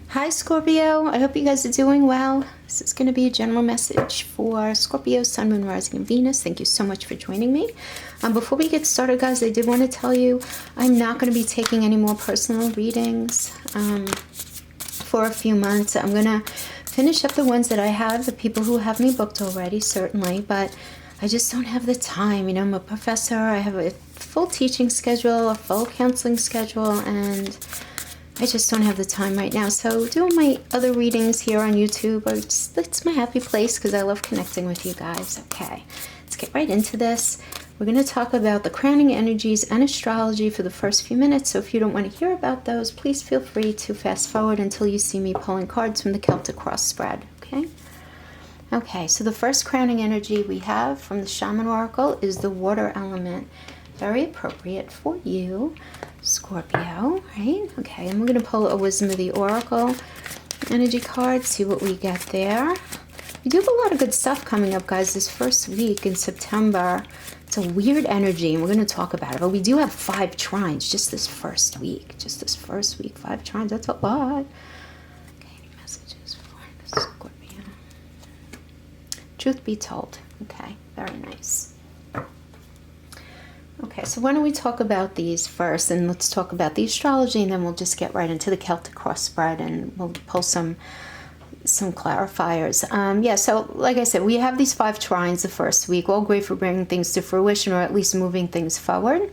Hi Scorpio, I hope you guys are doing well. This is going to be a general message for Scorpio, Sun, Moon, Rising, and Venus. Thank you so much for joining me. Before we get started, guys, I did want to tell you I'm not going to be taking any more personal readings for a few months. I'm going to finish up the ones that I have, the people who have me booked already, certainly, but I just don't have the time. You know, I'm a professor. I have a full teaching schedule, a full counseling schedule, and I just don't have the time right now. So doing my other readings here on YouTube, it's my happy place because I love connecting with you guys. Okay, let's get right into this. We're going to talk about the crowning energies and astrology for the first few minutes. So if you don't want to hear about those, please feel free to fast forward until you see me pulling cards from the Celtic cross spread. Okay? Okay, so the first crowning energy we have from the Shaman Oracle is the water element. Very appropriate for you, Scorpio, right? Okay, and we're going to pull a Wisdom of the Oracle energy card, see what we get there. We do have a lot of good stuff coming up, guys, this first week in September. It's a weird energy, and we're going to talk about it. But we do have 5 trines just this first week. Just this first week, 5 trines. That's a lot. Okay, messages for Scorpio. Truth be told. Okay, very nice. Okay, so why don't we talk about these first, and let's talk about the astrology, and then we'll just get right into the Celtic cross spread, and we'll pull some clarifiers. Yeah, so like I said, we have these 5 trines the first week, all great for bringing things to fruition or at least moving things forward.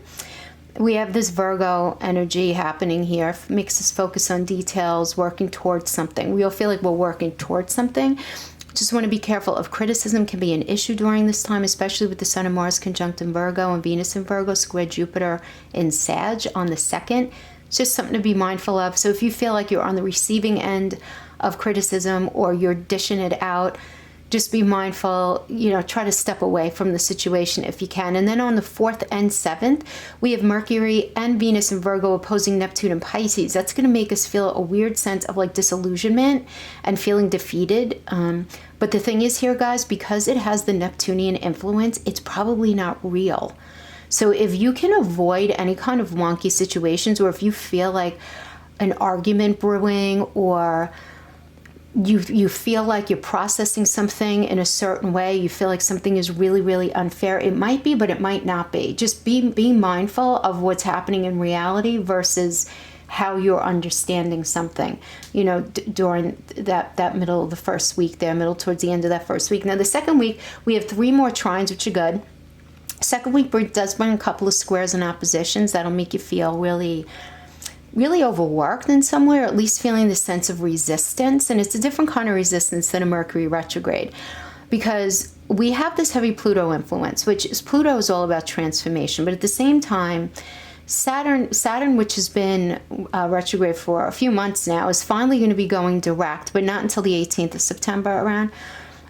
We have this Virgo energy happening here, makes us focus on details, working towards something. We all feel like we're working towards something. Just want to be careful of criticism can be an issue during this time, especially with the Sun and Mars conjunct in Virgo and Venus in Virgo, square Jupiter in Sag on the 2nd. It's just something to be mindful of. So if you feel like you're on the receiving end of criticism or you're dishing it out, just be mindful, you know, try to step away from the situation if you can. And then on the 4th and 7th, we have Mercury and Venus in Virgo opposing Neptune and Pisces. That's going to make us feel a weird sense of like disillusionment and feeling defeated. But the thing is here, guys, because it has the Neptunian influence, it's probably not real. So if you can avoid any kind of wonky situations, or if you feel like an argument brewing, or you feel like you're processing something in a certain way, you feel like something is really, really unfair, it might be, but it might not be. Just be mindful of what's happening in reality versus how you're understanding something, you know, during that middle of the first week there, middle towards the end of that first week. Now, the second week, we have 3 more trines, which are good. Second week does bring a couple of squares and oppositions. That'll make you feel really overworked in some way, or at least feeling the sense of resistance. And it's a different kind of resistance than a Mercury retrograde, because we have this heavy Pluto influence, which is Pluto is all about transformation. But at the same time, Saturn, which has been retrograde for a few months now, is finally going to be going direct, but not until the 18th of September around.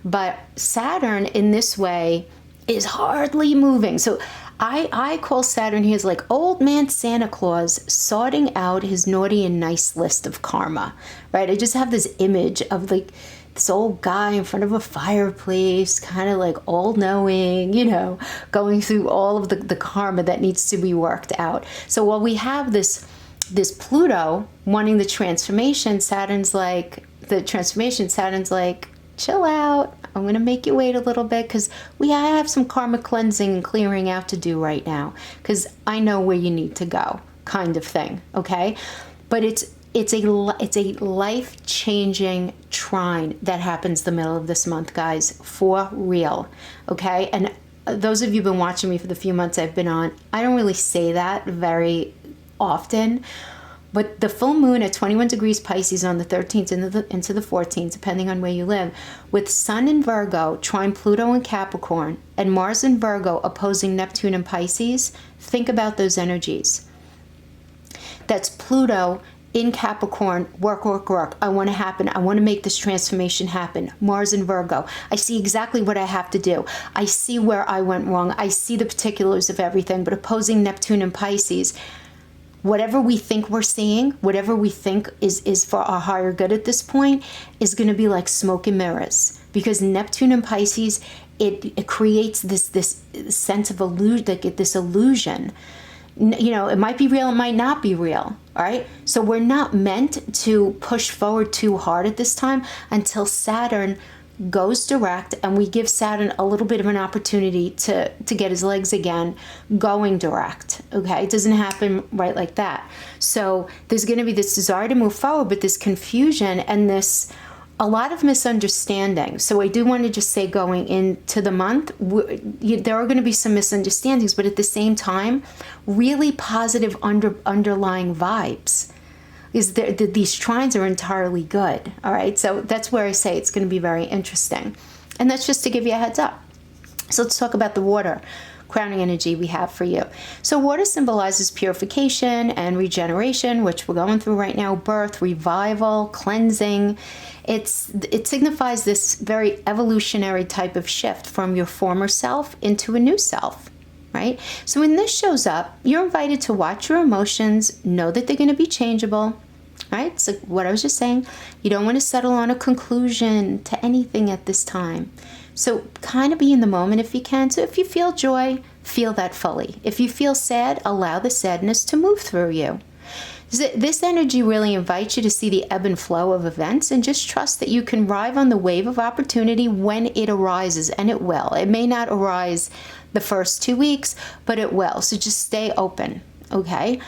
But Saturn in this way is hardly moving. So I call Saturn here as like old man Santa Claus sorting out his naughty and nice list of karma, right? I just have this image of like this old guy in front of a fireplace, kind of like all-knowing, you know, going through all of the karma that needs to be worked out. So while we have this Pluto wanting the transformation, Saturn's like, chill out. I'm going to make you wait a little bit because we have some karma cleansing and clearing out to do right now, because I know where you need to go, kind of thing, okay? But it's a life-changing trine that happens the middle of this month, guys, for real, okay? And those of you who've been watching me for the few months I've been on, I don't really say that very often. But the full moon at 21 degrees Pisces on the 13th into the 14th, depending on where you live, with Sun in Virgo, trine Pluto in Capricorn, and Mars in Virgo opposing Neptune in Pisces, think about those energies. That's Pluto in Capricorn, work. I want to happen. I want to make this transformation happen. Mars in Virgo. I see exactly what I have to do. I see where I went wrong. I see the particulars of everything, but opposing Neptune and Pisces, whatever we think we're seeing, whatever we think is for our higher good at this point, is going to be like smoke and mirrors. Because Neptune and Pisces, it creates this sense of illusion, like this illusion. You know, it might be real, it might not be real. All right, so we're not meant to push forward too hard at this time until Saturn goes direct, and we give Saturn a little bit of an opportunity to get his legs again going direct. Okay, it doesn't happen right like that. So there's going to be this desire to move forward, but this confusion and this a lot of misunderstanding. So I do want to just say, going into the month, there are going to be some misunderstandings, but at the same time, really positive underlying vibes. These trines are entirely good. All right, so that's where I say it's going to be very interesting. And that's just to give you a heads up. So let's talk about the water crowning energy we have for you. So water symbolizes purification and regeneration, which we're going through right now, birth, revival, cleansing. It signifies this very evolutionary type of shift from your former self into a new self, right? So when this shows up, you're invited to watch your emotions, know that they're going to be changeable, right? So what I was just saying, you don't want to settle on a conclusion to anything at this time. So kind of be in the moment if you can. So if you feel joy, feel that fully. If you feel sad, allow the sadness to move through you. This energy really invites you to see the ebb and flow of events and just trust that you can ride on the wave of opportunity when it arises, and it will. It may not arise the first 2 weeks, but it will. So just stay open, okay?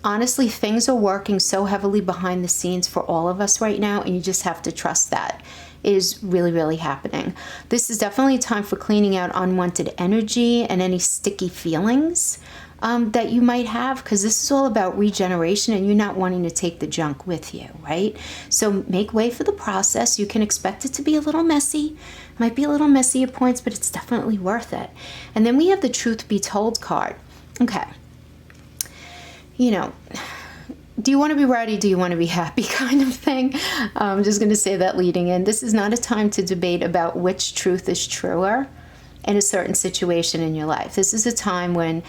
Honestly, things are working so heavily behind the scenes for all of us right now, and you just have to trust that is really, really happening. This is definitely a time for cleaning out unwanted energy and any sticky feelings that you might have, because this is all about regeneration and you not wanting to take the junk with you, right? So make way for the process. You can expect it to be a little messy. It might be a little messy at points, but it's definitely worth it. And then we have the Truth Be Told card. Okay. You know, do you want to be ready? Do you want to be happy kind of thing? I'm just going to say that leading in. This is not a time to debate about which truth is truer in a certain situation in your life. This is a time when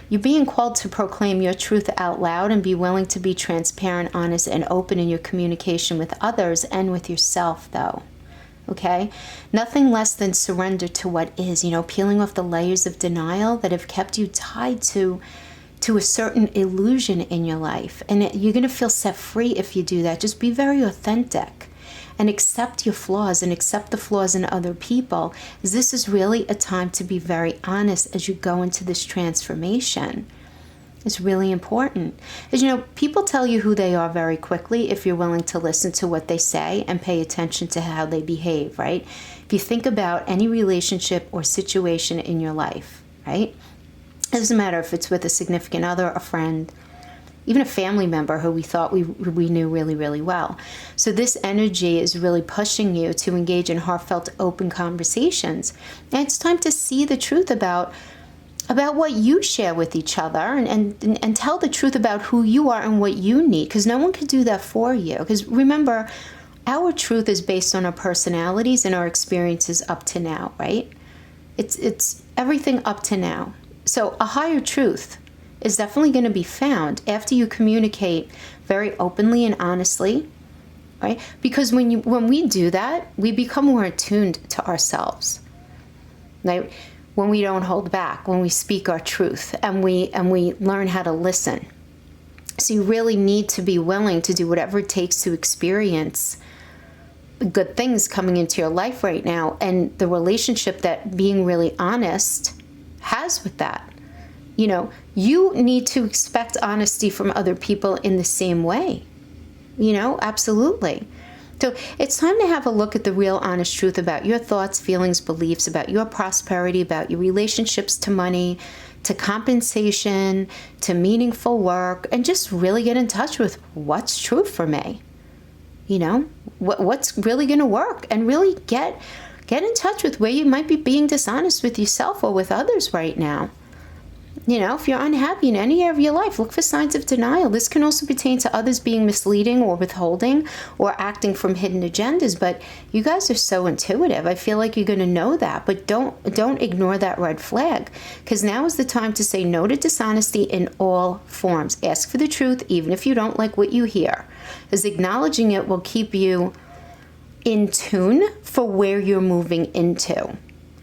you're being called to proclaim your truth out loud and be willing to be transparent, honest, and open in your communication with others and with yourself, though. Okay? Nothing less than surrender to what is, peeling off the layers of denial that have kept you tied to a certain illusion in your life. And you're going to feel set free if you do that. Just be very authentic and accept your flaws and accept the flaws in other people. This is really a time to be very honest as you go into this transformation. It's really important. As people tell you who they are very quickly if you're willing to listen to what they say and pay attention to how they behave, right? If you think about any relationship or situation in your life, right? It doesn't matter if it's with a significant other, a friend, even a family member who we thought we knew really, really well. So this energy is really pushing you to engage in heartfelt, open conversations. And it's time to see the truth about what you share with each other and tell the truth about who you are and what you need, because no one can do that for you. Because remember, our truth is based on our personalities and our experiences up to now, right? It's everything up to now. So a higher truth is definitely going to be found after you communicate very openly and honestly, right? Because when we do that, we become more attuned to ourselves, right? When we don't hold back, when we speak our truth, and we learn how to listen. So you really need to be willing to do whatever it takes to experience good things coming into your life right now, and the relationship that being really honest has with that. You need to expect honesty from other people in the same way. Absolutely. So it's time to have a look at the real honest truth about your thoughts, feelings, beliefs, about your prosperity, about your relationships to money, to compensation, to meaningful work, and just really get in touch with what's true for me. What's really going to work, and really get in touch with where you might be being dishonest with yourself or with others right now. If you're unhappy in any area of your life, look for signs of denial. This can also pertain to others being misleading or withholding or acting from hidden agendas. But you guys are so intuitive. I feel like you're going to know that. But don't ignore that red flag, because now is the time to say no to dishonesty in all forms. Ask for the truth, even if you don't like what you hear, as acknowledging it will keep you in tune for where you're moving into.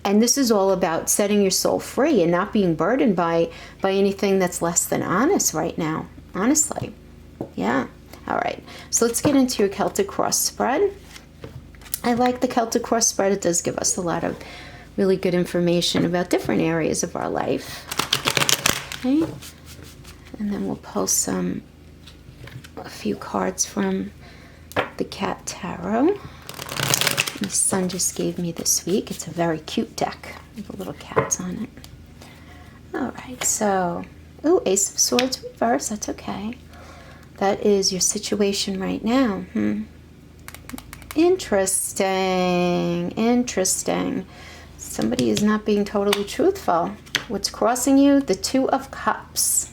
And this is all about setting your soul free and not being burdened by anything that's less than honest right now. honestly. Yeah. All right. So let's get into your Celtic cross spread. I like the Celtic cross spread. It does give us a lot of really good information about different areas of our life. Okay. And then we'll pull a few cards from the Cat Tarot. My son just gave me this week. It's a very cute deck with little cats on it. All right, so, Ace of Swords reverse, that's okay. That is your situation right now. Interesting. Somebody is not being totally truthful. What's crossing you? The Two of Cups.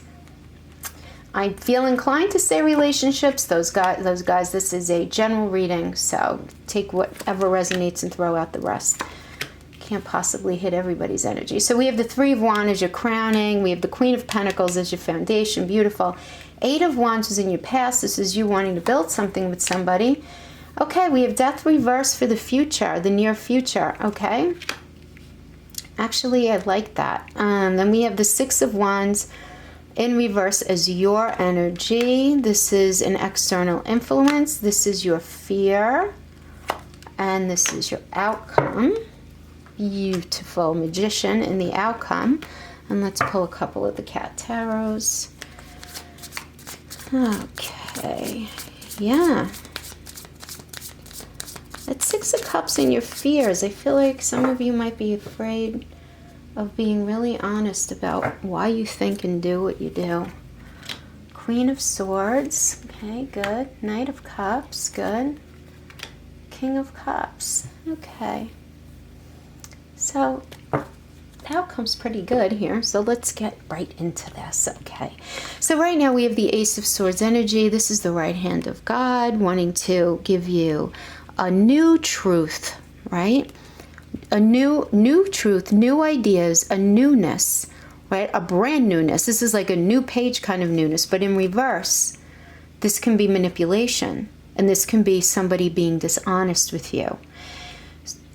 I feel inclined to say relationships. Those guys, this is a general reading, so take whatever resonates and throw out the rest. Can't possibly hit everybody's energy. So we have the Three of Wands as your crowning. We have the Queen of Pentacles as your foundation. Beautiful. Eight of Wands is in your past. This is you wanting to build something with somebody. Okay, we have Death reverse for the future, the near future. Okay. Actually, I like that. Then we have the Six of Wands in reverse as your energy. This is an external influence. This is your fear. And this is your outcome. Beautiful Magician in the outcome. And let's pull a couple of the Cat Tarots. Okay. Yeah. That Six of Cups in your fears. I feel like some of you might be afraid of being really honest about why you think and do what you do. Queen of Swords. Okay, good. Knight of Cups. Good. King of Cups. Okay. So, the outcome's pretty good here. So let's get right into this. Okay. So right now we have the Ace of Swords energy. This is the right hand of God wanting to give you a new truth, right? A new truth, new ideas, a newness, right? A brand newness. This is like a new page kind of newness, but in reverse, this can be manipulation, and this can be somebody being dishonest with you.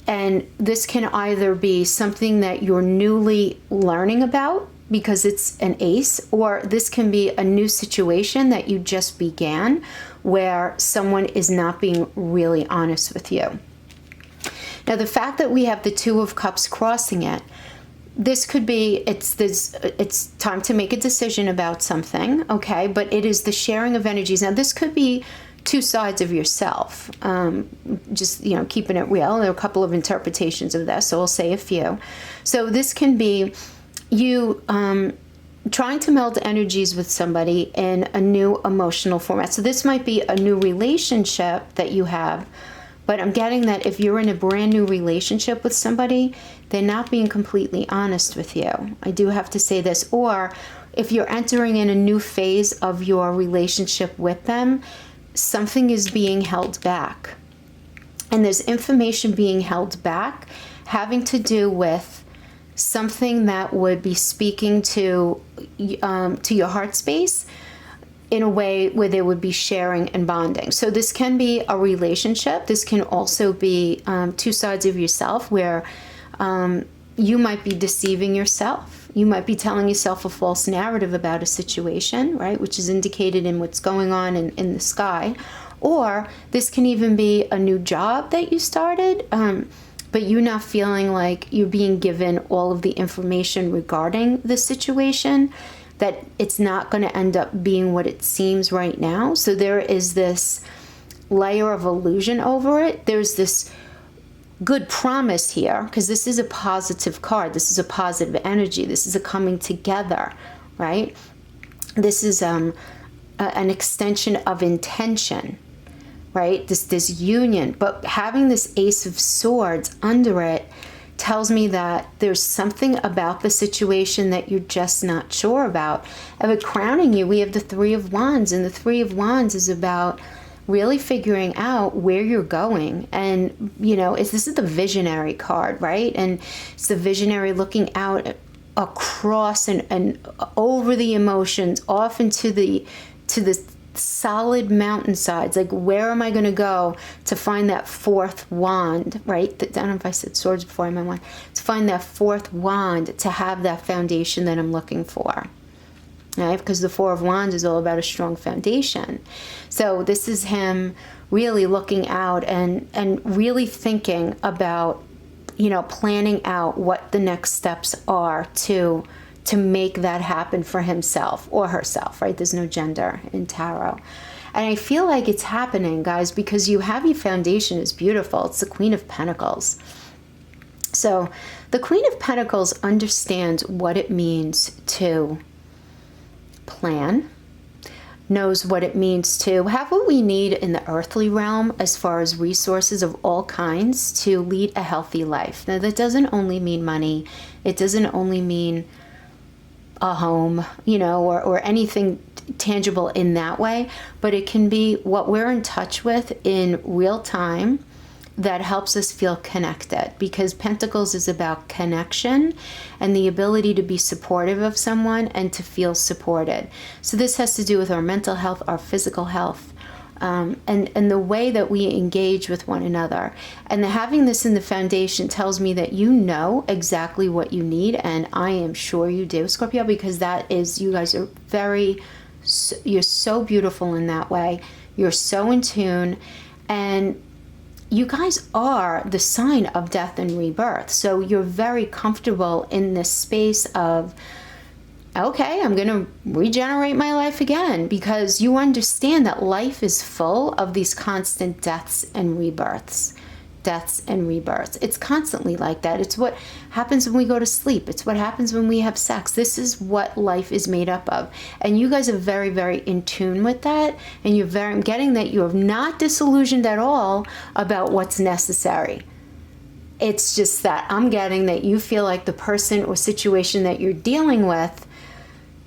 And this can either be something that you're newly learning about because it's an ace, or this can be a new situation that you just began where someone is not being really honest with you. Now, the fact that we have the Two of Cups crossing it, this could be, it's time to make a decision about something, okay? But it is the sharing of energies. Now, this could be two sides of yourself, just, keeping it real. There are a couple of interpretations of this, so I'll say a few. So this can be you trying to meld energies with somebody in a new emotional format. So this might be a new relationship that you have, but I'm getting that if you're in a brand new relationship with somebody, they're not being completely honest with you. I do have to say this. Or if you're entering in a new phase of your relationship with them, something is being held back. And there's information being held back having to do with something that would be speaking to your heart space in a way where they would be sharing and bonding. So this can be a relationship. This can also be two sides of yourself where you might be deceiving yourself. You might be telling yourself a false narrative about a situation, right? Which is indicated in what's going on in the sky. Or this can even be a new job that you started, but you're not feeling like you're being given all of the information regarding the situation, that it's not going to end up being what it seems right now. So there is this layer of illusion over it. There's this good promise here, because this is a positive card. This is a positive energy. This is a coming together, right? This is an extension of intention, right? This union. But having this Ace of Swords under it tells me that there's something about the situation that you're just not sure about. And with crowning you, we have the Three of Wands, and the Three of Wands is about really figuring out where you're going. And, this is the visionary card, right? And it's the visionary looking out across and over the emotions, off into the solid mountainsides. Like, where am I going to go to find that fourth wand, right? I don't know if I said swords before, I meant wand. To find that fourth wand, to have that foundation that I'm looking for. right? Because the Four of Wands is all about a strong foundation. So this is him really looking out and really thinking about, planning out what the next steps are to make that happen for himself or herself, right? There's no gender in tarot. And I feel like it's happening, guys, because you have your foundation is beautiful. It's the Queen of Pentacles. So the Queen of Pentacles understands what it means to plan, knows what it means to have what we need in the earthly realm as far as resources of all kinds to lead a healthy life. Now, that doesn't only mean money. It doesn't only mean a home, or anything tangible in that way, but it can be what we're in touch with in real time that helps us feel connected, because Pentacles is about connection and the ability to be supportive of someone and to feel supported. So this has to do with our mental health, our physical health, and the way that we engage with one another. And having this in the foundation tells me that you know exactly what you need, and I am sure you do, Scorpio, because that is, you guys are you're so beautiful in that way. You're so in tune, and you guys are the sign of death and rebirth. So you're very comfortable in this space of, okay, I'm going to regenerate my life again, because you understand that life is full of these constant deaths and rebirths. Deaths and rebirths. It's constantly like that. It's what happens when we go to sleep. It's what happens when we have sex. This is what life is made up of. And you guys are very, very in tune with that. And I'm getting that you are not disillusioned at all about what's necessary. It's just that I'm getting that you feel like the person or situation that you're dealing with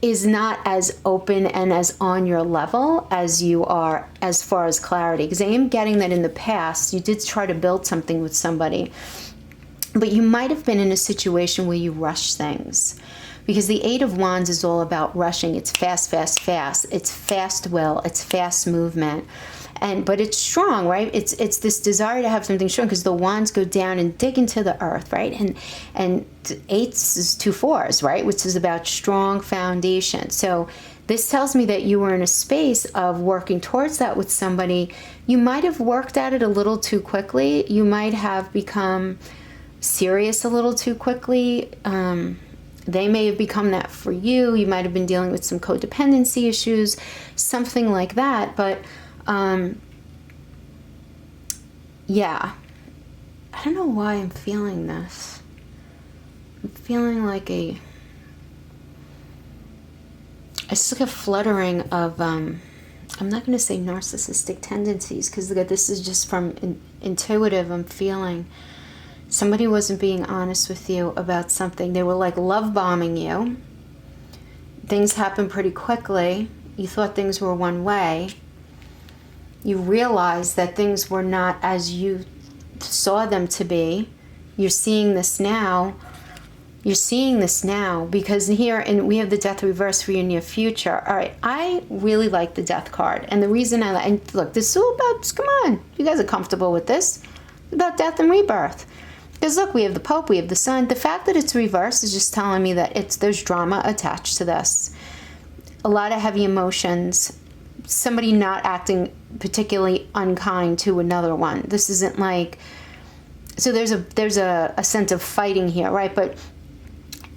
is not as open and as on your level as you are as far as clarity. Because I am getting that in the past, you did try to build something with somebody, but you might have been in a situation where you rush things. Because the Eight of Wands is all about rushing. It's fast, fast, fast. It's fast will. It's fast movement. But it's strong, right? It's this desire to have something strong, because the wands go down and dig into the earth, right? And eights is 2 4s, right? Which is about strong foundation. So this tells me that you were in a space of working towards that with somebody. You might have worked at it a little too quickly. You might have become serious a little too quickly. They may have become that for you. You might have been dealing with some codependency issues, something like that. But yeah, I don't know why I'm feeling this. I'm feeling like it's like a fluttering of, I'm not going to say narcissistic tendencies, because this is just from intuitive. I'm feeling somebody wasn't being honest with you about something. They were like love bombing you. Things happened pretty quickly. You thought things were one way. You realize that things were not as you saw them to be. You're seeing this now. You're seeing this now because here, and we have the death reverse for your near future. All right, I really like the death card. And the reason and look, this is all about, come on, you guys are comfortable with this. It's about death and rebirth. Because look, we have the Pope, we have the Sun. The fact that it's reversed is just telling me that there's drama attached to this. A lot of heavy emotions. Somebody not acting particularly unkind to another one. This isn't like, so there's a sense of fighting here, right? But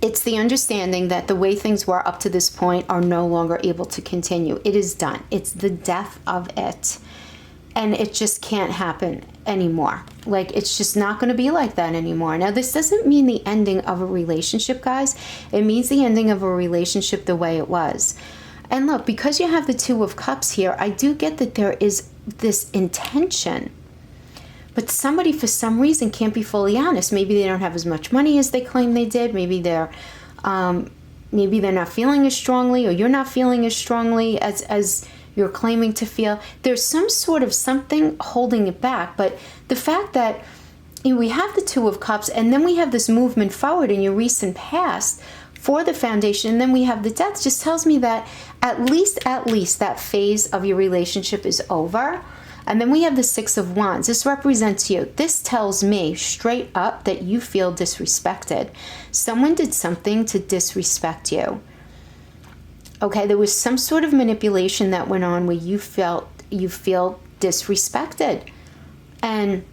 it's the understanding that the way things were up to this point are no longer able to continue. It is done. It's the death of it. And it just can't happen anymore. Like, it's just not going to be like that anymore. Now, this doesn't mean the ending of a relationship, guys. It means the ending of a relationship the way it was. And look, because you have the Two of Cups here, I do get that there is this intention. But somebody, for some reason, can't be fully honest. Maybe they don't have as much money as they claim they did. Maybe they're not feeling as strongly, or you're not feeling as strongly as you're claiming to feel. There's some sort of something holding it back. But the fact that we have the Two of Cups, and then we have this movement forward in your recent past for the foundation, and then we have the death, just tells me that at least that phase of your relationship is over. And then we have the Six of Wands. This represents you. This tells me straight up that you feel disrespected. Someone did something to disrespect you. Okay, there was some sort of manipulation that went on where you feel disrespected. And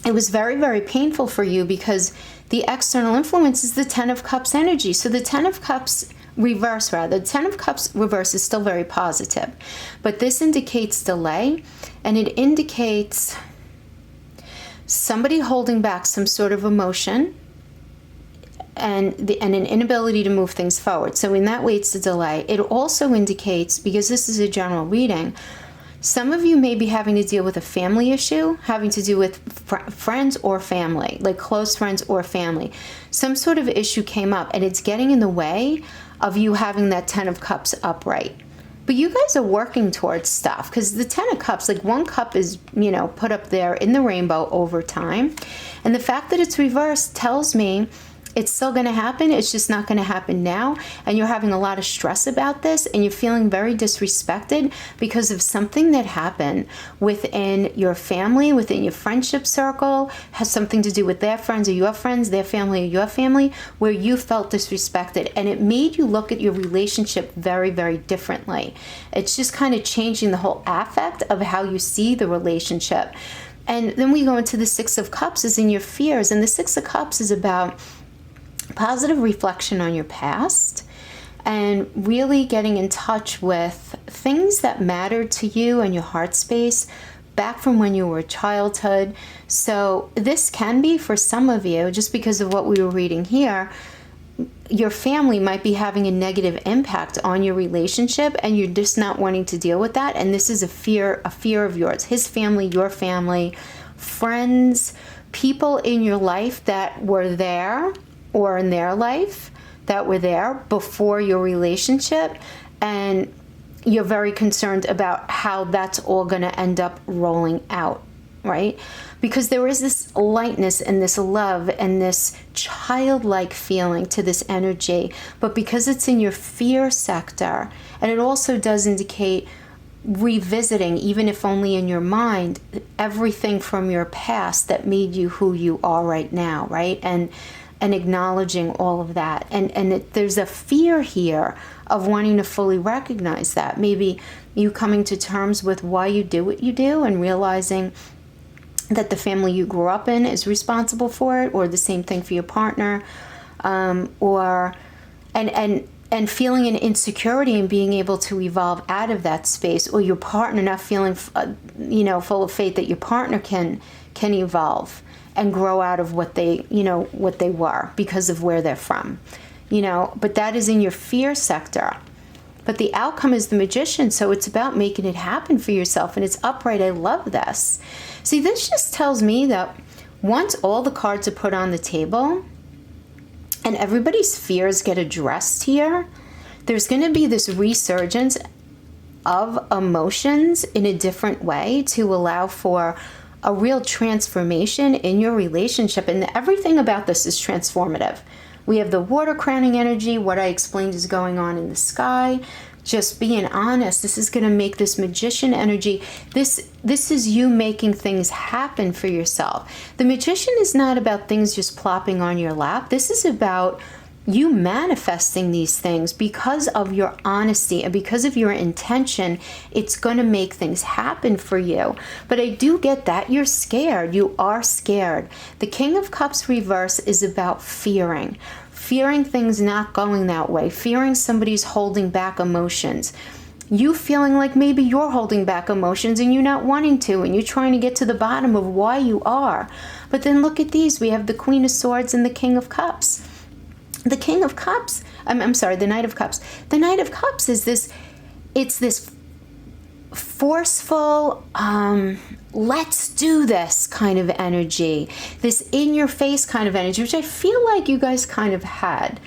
it was very, very painful for you because the external influence is the Ten of Cups energy. So the Ten of Cups reverse, the Ten of Cups reverse is still very positive. But this indicates delay, and it indicates somebody holding back some sort of emotion and an inability to move things forward. So in that way, it's a delay. It also indicates, because this is a general reading, some of you may be having to deal with a family issue, having to do with friends or family, like close friends or family. Some sort of issue came up, and it's getting in the way of you having that Ten of Cups upright. But you guys are working towards stuff, because the Ten of Cups, like one cup is, put up there in the rainbow over time. And the fact that it's reversed tells me it's still going to happen. It's just not going to happen now. And you're having a lot of stress about this, and you're feeling very disrespected because of something that happened within your family, within your friendship circle, has something to do with their friends or your friends, their family or your family, where you felt disrespected. And it made you look at your relationship very, very differently. It's just kind of changing the whole affect of how you see the relationship. And then we go into the Six of Cups is in your fears. And the Six of Cups is about positive reflection on your past and really getting in touch with things that mattered to you and your heart space back from when you were childhood. So this can be, for some of you, just because of what we were reading here, your family might be having a negative impact on your relationship, and you're just not wanting to deal with that. And this is a fear of yours. His family, your family, friends, people in your life that were there or in their life that were there before your relationship, and you're very concerned about how that's all going to end up rolling out, right? Because there is this lightness and this love and this childlike feeling to this energy, but because it's in your fear sector, and it also does indicate revisiting, even if only in your mind, everything from your past that made you who you are right now, right? And acknowledging all of that. And there's a fear here of wanting to fully recognize that. Maybe you coming to terms with why you do what you do and realizing that the family you grew up in is responsible for it, or the same thing for your partner, or feeling an insecurity and being able to evolve out of that space, or your partner not feeling, full of faith that your partner can evolve and grow out of what they were because of where they're from, but that is in your fear sector. But the outcome is the Magician, so it's about making it happen for yourself, and it's upright. I love this. See, this just tells me that once all the cards are put on the table and everybody's fears get addressed here, there's going to be this resurgence of emotions in a different way to allow for a real transformation in your relationship. And everything about this is transformative. We have the water crowning energy, what I explained is going on in the sky. Just being honest, this is going to make this Magician energy. This is you making things happen for yourself. The Magician is not about things just plopping on your lap. This is about you manifesting these things because of your honesty and because of your intention. It's going to make things happen for you. But I do get that you're scared. You are scared. The King of Cups reverse is about fearing things not going that way, fearing somebody's holding back emotions. You feeling like maybe you're holding back emotions and you're not wanting to, and you're trying to get to the bottom of why you are. But then look at these. We have the Queen of Swords and the King of Cups. The King of Cups, the Knight of Cups. The Knight of Cups is this forceful, let's do this kind of energy, this in-your-face kind of energy, which I feel like you guys kind of had.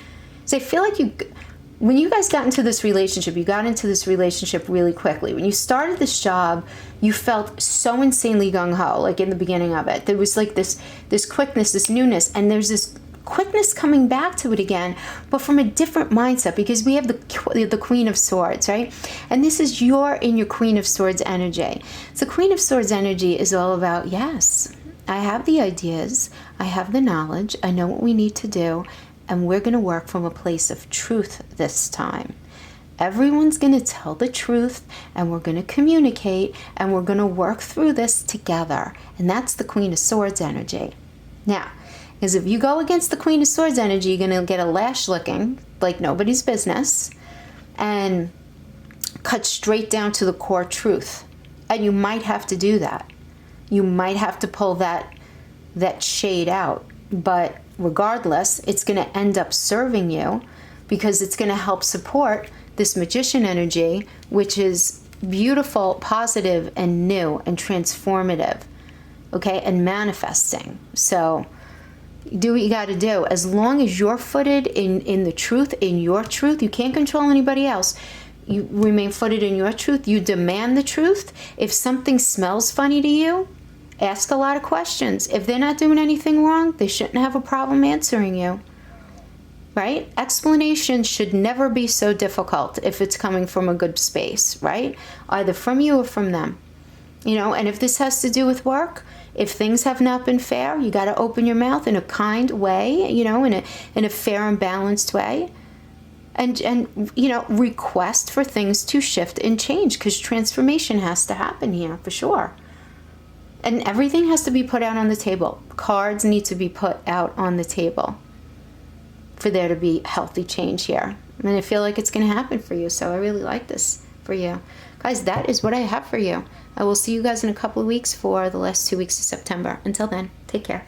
So I feel like when you guys got into this relationship, you got into this relationship really quickly. When you started this job, you felt so insanely gung-ho, like in the beginning of it. There was like this quickness, this newness, and there's this quickness coming back to it again, but from a different mindset, because we have the Queen of Swords, right? And this is in your Queen of Swords energy. So Queen of Swords energy is all about, yes, I have the ideas, I have the knowledge, I know what we need to do, and we're going to work from a place of truth this time. Everyone's going to tell the truth, and we're going to communicate, and we're going to work through this together. And that's the Queen of Swords energy. Now, because if you go against the Queen of Swords energy, you're going to get a lash licking like nobody's business and cut straight down to the core truth. And you might have to do that. You might have to pull that shade out. But regardless, it's going to end up serving you, because it's going to help support this Magician energy, which is beautiful, positive, and new, and transformative, okay, and manifesting. So do what you got to do. As long as you're footed in the truth, in your truth, you can't control anybody else. You remain footed in your truth. You demand the truth. If something smells funny to you, ask a lot of questions. If they're not doing anything wrong, they shouldn't have a problem answering you. Right? Explanation should never be so difficult if it's coming from a good space, right? Either from you or from them. You know, and if this has to do with work, if things have not been fair, you got to open your mouth in a kind way, you know, in a fair and balanced way. And you know, request for things to shift and change, because transformation has to happen here for sure. And everything has to be put out on the table. Cards need to be put out on the table for there to be healthy change here. And I feel like it's going to happen for you. So I really like this for you. Guys, that is what I have for you. I will see you guys in a couple of weeks for the last 2 weeks of September. Until then, take care.